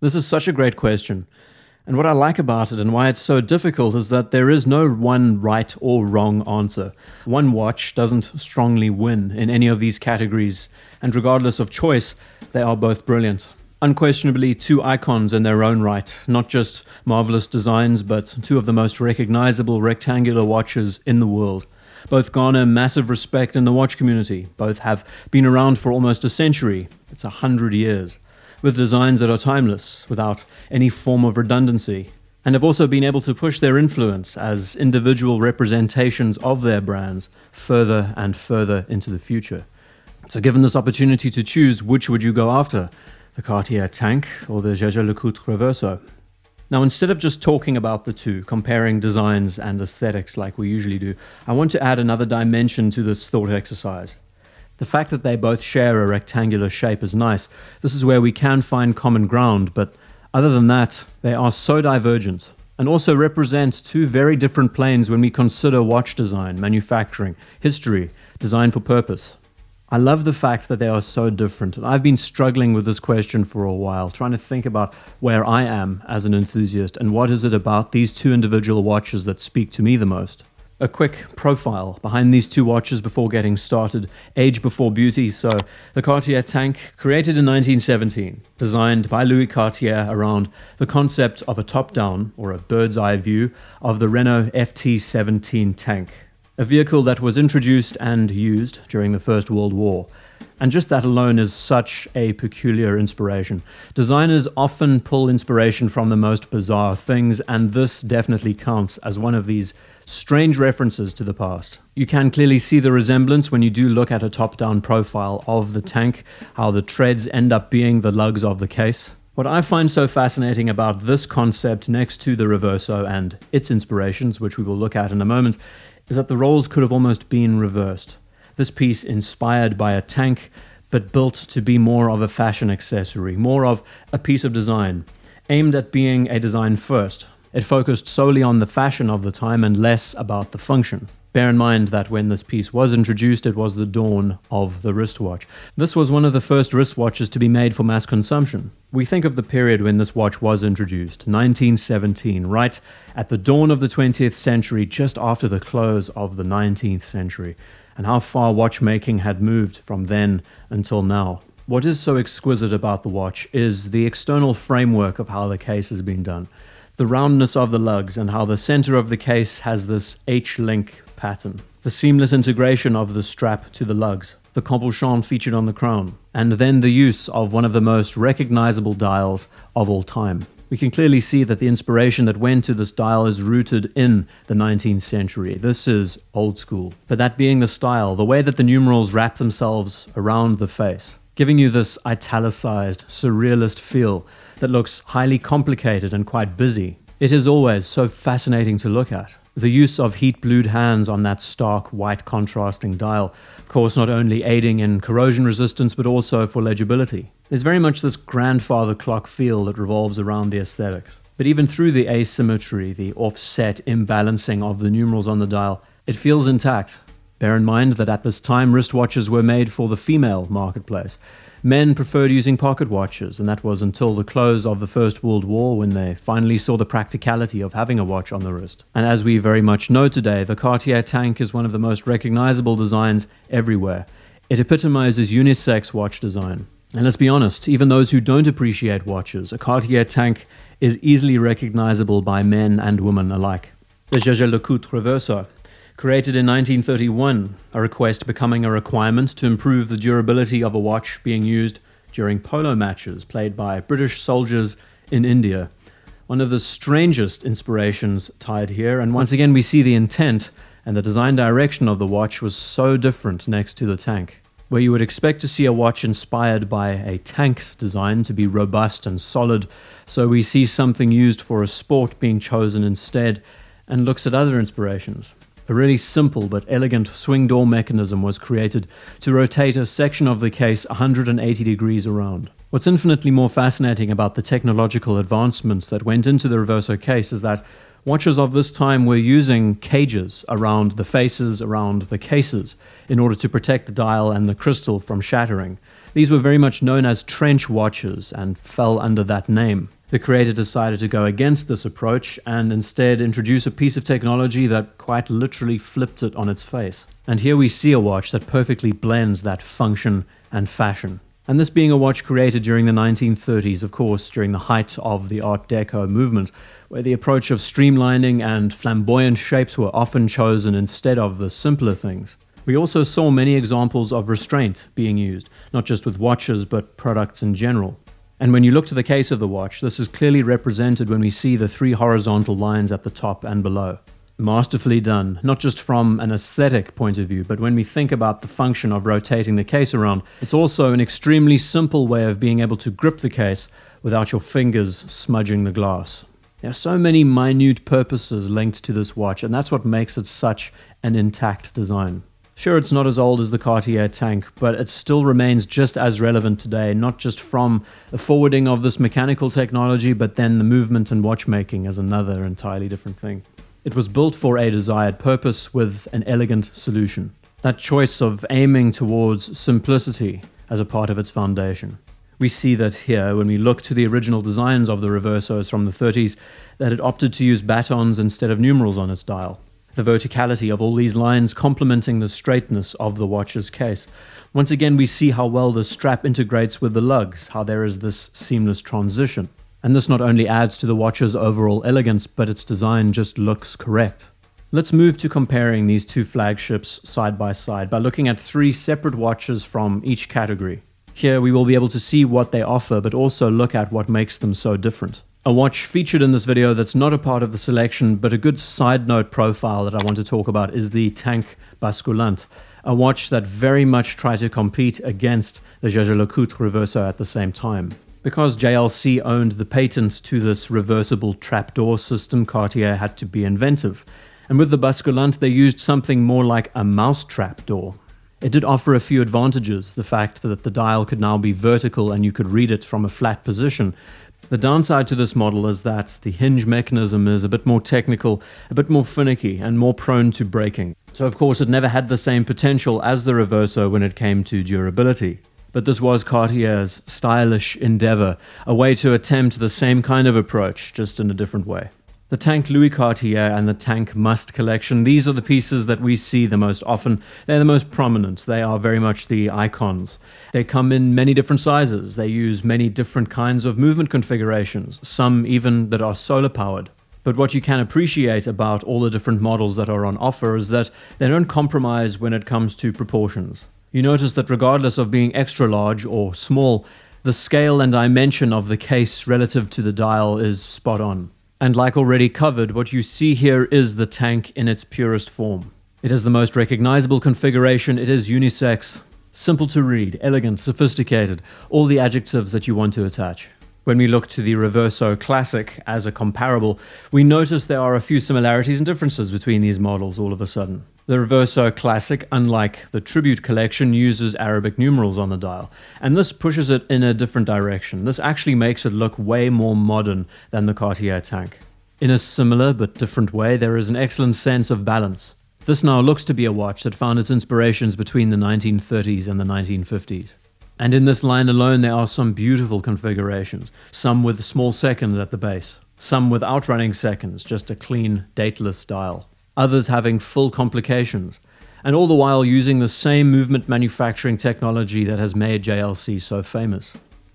This is such a great question. And what I like about it and why it's so difficult is that there is no one right or wrong answer. One watch doesn't strongly win in any of these categories, and regardless of choice, they are both brilliant. Unquestionably two icons in their own right, not just marvelous designs, but two of the most recognizable rectangular watches in the world. Both garner massive respect in the watch community. Both have been around for almost a century. It's 100 years. With designs that are timeless, without any form of redundancy, and have also been able to push their influence as individual representations of their brands further and further into the future. So given this opportunity to choose, which would you go after? The Cartier Tank or the Jaeger LeCoultre Reverso? Now, instead of just talking about the two, comparing designs and aesthetics like we usually do, I want to add another dimension to this thought exercise. The fact that they both share a rectangular shape is nice. This is where we can find common ground, but other than that, they are so divergent and also represent two very different planes when we consider watch design, manufacturing, history, design for purpose. I love the fact that they are so different, and I've been struggling with this question for a while, trying to think about where I am as an enthusiast and what is it about these two individual watches that speak to me the most. A quick profile behind these two watches before getting started. Age before beauty. So the Cartier Tank, created in 1917, designed by Louis Cartier around the concept of a top-down or a bird's eye view of the Renault FT-17 tank, a vehicle that was introduced and used during the First World War. And just that alone is such a peculiar inspiration. Designers often pull inspiration from the most bizarre things, and this definitely counts as one of these strange references to the past. You can clearly see the resemblance when you do look at a top-down profile of the tank, how the treads end up being the lugs of the case. What I find so fascinating about this concept next to the Reverso and its inspirations, which we will look at in a moment, is that the roles could have almost been reversed. This piece inspired by a tank, but built to be more of a fashion accessory, more of a piece of design, aimed at being a design first. It focused solely on the fashion of the time and less about the function. Bear in mind that when this piece was introduced, it was the dawn of the wristwatch. This was one of the first wristwatches to be made for mass consumption. We think of the period when this watch was introduced, 1917, right at the dawn of the 20th century, just after the close of the 19th century, and how far watchmaking had moved from then until now. What is so exquisite about the watch is the external framework of how the case has been done. The roundness of the lugs and how the center of the case has this H-link pattern. The seamless integration of the strap to the lugs. The cabochon featured on the crown. And then the use of one of the most recognizable dials of all time. We can clearly see that the inspiration that went to this dial is rooted in the 19th century. This is old school. But that being the style, the way that the numerals wrap themselves around the face, giving you this italicized, surrealist feel that looks highly complicated and quite busy. It is always so fascinating to look at. The use of heat-blued hands on that stark white contrasting dial, of course not only aiding in corrosion resistance but also for legibility. There's very much this grandfather clock feel that revolves around the aesthetics. But even through the asymmetry, the offset imbalancing of the numerals on the dial, it feels intact. Bear in mind that at this time wristwatches were made for the female marketplace. Men preferred using pocket watches, and that was until the close of the First World War when they finally saw the practicality of having a watch on the wrist. And as we very much know today, the Cartier Tank is one of the most recognizable designs everywhere. It epitomizes unisex watch design. And let's be honest, even those who don't appreciate watches, a Cartier Tank is easily recognizable by men and women alike. The Jaeger LeCoultre Reverso, created in 1931, a request becoming a requirement to improve the durability of a watch being used during polo matches played by British soldiers in India. One of the strangest inspirations tied here, and once again we see the intent and the design direction of the watch was so different next to the tank. Where you would expect to see a watch inspired by a tank's design to be robust and solid, so we see something used for a sport being chosen instead, and looks at other inspirations. A really simple but elegant swing door mechanism was created to rotate a section of the case 180 degrees around. What's infinitely more fascinating about the technological advancements that went into the Reverso case is that watches of this time were using cages around the faces, around the cases, in order to protect the dial and the crystal from shattering. These were very much known as trench watches and fell under that name. The creator decided to go against this approach and instead introduce a piece of technology that quite literally flipped it on its face. And here we see a watch that perfectly blends that function and fashion. And this being a watch created during the 1930s, of course, during the height of the Art Deco movement, where the approach of streamlining and flamboyant shapes were often chosen instead of the simpler things. We also saw many examples of restraint being used, not just with watches, but products in general. And when you look to the case of the watch, this is clearly represented when we see the 3 horizontal lines at the top and below. Masterfully done, not just from an aesthetic point of view, but when we think about the function of rotating the case around, it's also an extremely simple way of being able to grip the case without your fingers smudging the glass. There are so many minute purposes linked to this watch, and that's what makes it such an intact design. Sure, it's not as old as the Cartier tank, but it still remains just as relevant today, not just from the forwarding of this mechanical technology, but then the movement and watchmaking as another entirely different thing. It was built for a desired purpose with an elegant solution. That choice of aiming towards simplicity as a part of its foundation. We see that here when we look to the original designs of the Reversos from the 30s, that it opted to use batons instead of numerals on its dial. The verticality of all these lines complementing the straightness of the watch's case. Once again, we see how well the strap integrates with the lugs, how there is this seamless transition. And this not only adds to the watch's overall elegance, but its design just looks correct. Let's move to comparing these 2 flagships side by side by looking at 3 separate watches from each category. Here we will be able to see what they offer, but also look at what makes them so different. A watch featured in this video that's not a part of the selection, but a good side note profile that I want to talk about is the Tank Basculant, a watch that very much tried to compete against the Jaeger LeCoultre Reverso at the same time. Because JLC owned the patent to this reversible trapdoor system, Cartier had to be inventive. And with the Basculant, they used something more like a mousetrap door. It did offer a few advantages, the fact that the dial could now be vertical and you could read it from a flat position. The downside to this model is that the hinge mechanism is a bit more technical, a bit more finicky, and more prone to breaking. So of course it never had the same potential as the Reverso when it came to durability. But this was Cartier's stylish endeavor, a way to attempt the same kind of approach, just in a different way. The Tank Louis Cartier and the Tank Must collection, these are the pieces that we see the most often. They're the most prominent. They are very much the icons. They come in many different sizes. They use many different kinds of movement configurations, some even that are solar powered. But what you can appreciate about all the different models that are on offer is that they don't compromise when it comes to proportions. You notice that regardless of being extra large or small, the scale and dimension of the case relative to the dial is spot on. And like already covered, what you see here is the tank in its purest form. It is the most recognizable configuration, it is unisex, simple to read, elegant, sophisticated, all the adjectives that you want to attach. When we look to the Reverso Classic as a comparable, we notice there are a few similarities and differences between these models all of a sudden. The Reverso Classic, unlike the Tribute collection, uses Arabic numerals on the dial, and this pushes it in a different direction. This actually makes it look way more modern than the Cartier tank. In a similar but different way, there is an excellent sense of balance. This now looks to be a watch that found its inspirations between the 1930s and the 1950s. And in this line alone, there are some beautiful configurations, some with small seconds at the base, some with outrunning seconds, just a clean, dateless dial. Others having full complications, and all the while using the same movement manufacturing technology that has made JLC so famous.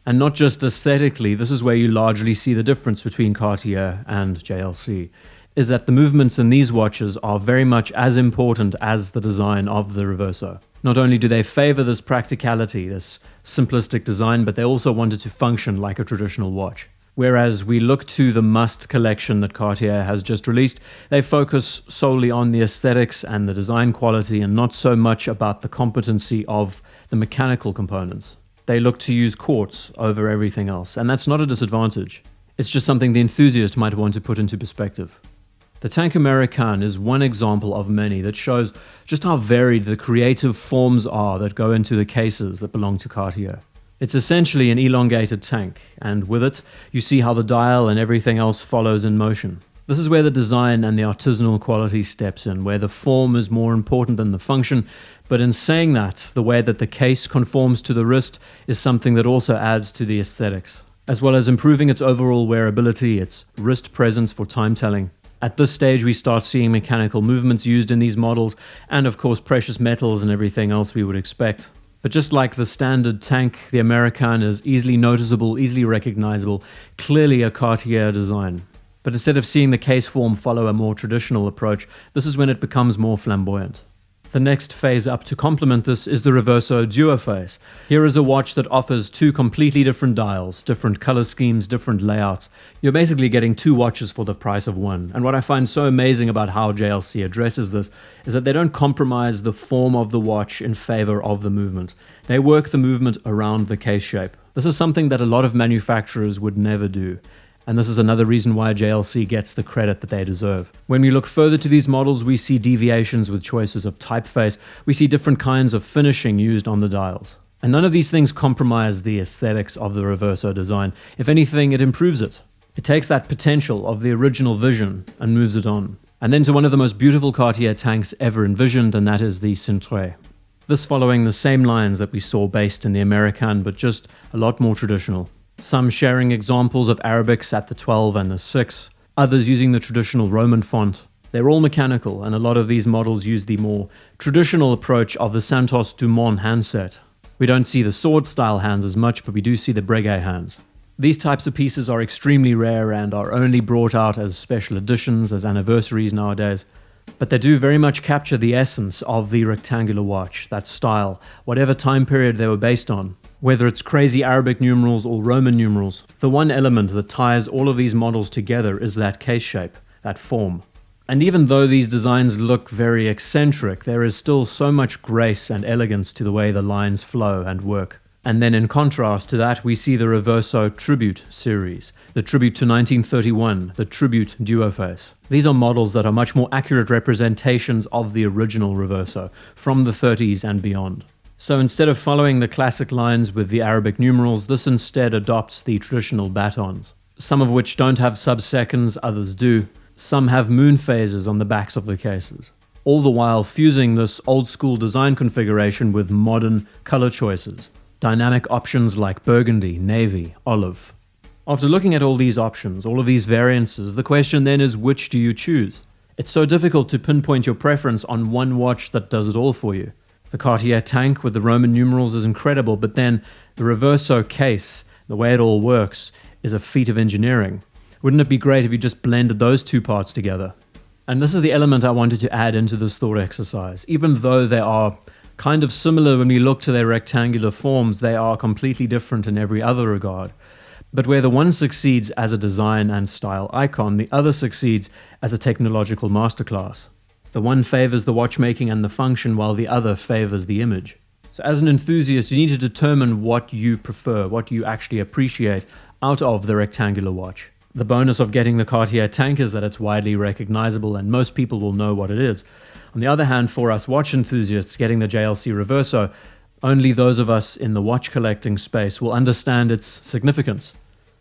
And not just aesthetically, this is where you largely see the difference between Cartier and JLC, is that the movements in these watches are very much as important as the design of the Reverso. Not only do they favor this practicality, this simplistic design, but they also want it to function like a traditional watch. Whereas we look to the Must collection that Cartier has just released, they focus solely on the aesthetics and the design quality and not so much about the competency of the mechanical components. They look to use quartz over everything else, and that's not a disadvantage. It's just something the enthusiast might want to put into perspective. The Tank American is one example of many that shows just how varied the creative forms are that go into the cases that belong to Cartier. It's essentially an elongated tank, and with it, you see how the dial and everything else follows in motion. This is where the design and the artisanal quality steps in, where the form is more important than the function, but in saying that, the way that the case conforms to the wrist is something that also adds to the aesthetics. as well as improving its overall wearability, its wrist presence for time telling. At this stage, we start seeing mechanical movements used in these models, and of course precious metals and everything else we would expect. But just like the standard tank, the American is easily noticeable, easily recognizable, clearly a Cartier design. But instead of seeing the case form follow a more traditional approach, this is when it becomes more flamboyant. The next phase up to complement this is the Reverso Duo phase. Here is a watch that offers two completely different dials, different color schemes, different layouts. You're basically getting two watches for the price of one. And what I find so amazing about how JLC addresses this is that they don't compromise the form of the watch in favor of the movement. They work the movement around the case shape. This is something that a lot of manufacturers would never do. And this is another reason why JLC gets the credit that they deserve. When we look further to these models, we see deviations with choices of typeface. We see different kinds of finishing used on the dials. And none of these things compromise the aesthetics of the Reverso design. If anything, it improves it. It takes that potential of the original vision and moves it on. And then to one of the most beautiful Cartier tanks ever envisioned, and that is the Cintre. This following the same lines that we saw based in the American, but just a lot more traditional. Some sharing examples of Arabics at the 12 and the 6, others using the traditional Roman font. They're all mechanical, and a lot of these models use the more traditional approach of the Santos Dumont handset. We don't see the sword-style hands as much, but we do see the breguet hands. These types of pieces are extremely rare and are only brought out as special editions, as anniversaries nowadays. But they do very much capture the essence of the rectangular watch, that style, whatever time period they were based on. Whether it's crazy Arabic numerals or Roman numerals, the one element that ties all of these models together is that case shape, that form. And even though these designs look very eccentric, there is still so much grace and elegance to the way the lines flow and work. And then in contrast to that, we see the Reverso Tribute series, the Tribute to 1931, the Tribute Duo Face. These are models that are much more accurate representations of the original Reverso, from the 30s and beyond. So instead of following the classic lines with the Arabic numerals, this instead adopts the traditional batons, some of which don't have sub-seconds, others do. Some have moon phases on the backs of the cases, all the while fusing this old-school design configuration with modern color choices, dynamic options like burgundy, navy, olive. After looking at all these options, all of these variances, the question then is, which do you choose? It's so difficult to pinpoint your preference on one watch that does it all for you. The Cartier tank with the Roman numerals is incredible, but then the Reverso case, the way it all works, is a feat of engineering. Wouldn't it be great if you just blended those two parts together? And this is the element I wanted to add into this thought exercise. Even though they are kind of similar when we look to their rectangular forms, they are completely different in every other regard. But where the one succeeds as a design and style icon, the other succeeds as a technological masterclass. The one favors the watchmaking and the function, while the other favors the image. So as an enthusiast, you need to determine what you prefer, what you actually appreciate out of the rectangular watch. The bonus of getting the Cartier tank is that it's widely recognizable and most people will know what it is. On the other hand, for us watch enthusiasts, getting the JLC Reverso, only those of us in the watch collecting space will understand its significance.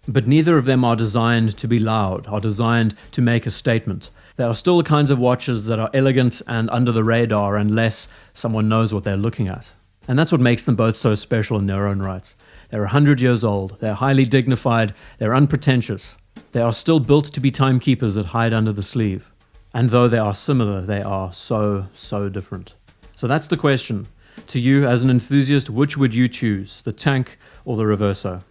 But neither of them are designed to be loud, are designed to make a statement. They are still the kinds of watches that are elegant and under the radar unless someone knows what they're looking at. And that's what makes them both so special in their own rights. They're 100 years old, they're highly dignified, they're unpretentious. They are still built to be timekeepers that hide under the sleeve. And though they are similar, they are so different. So that's the question. To you, as an enthusiast, which would you choose, the tank or the Reverso?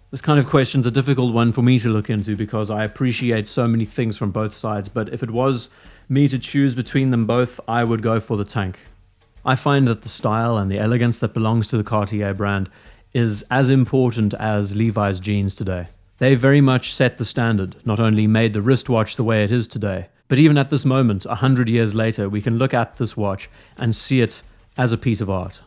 This kind of question's a difficult one for me to look into because I appreciate so many things from both sides, but if it was me to choose between them both, I would go for the tank. I find that the style and the elegance that belongs to the Cartier brand is as important as Levi's jeans today. They very much set the standard, not only made the wristwatch the way it is today, but even at this moment, 100 years later, we can look at this watch and see it as a piece of art.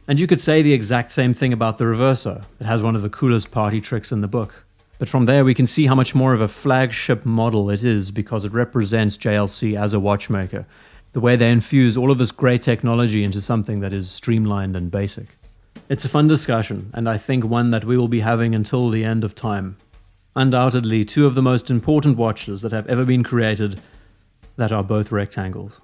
And you could say the exact same thing about the Reverso. It has one of the coolest party tricks in the book. But from there we can see how much more of a flagship model it is because it represents JLC as a watchmaker. The way they infuse all of this great technology into something that is streamlined and basic. It's a fun discussion, and I think one that we will be having until the end of time. Undoubtedly, two of the most important watches that have ever been created that are both rectangles.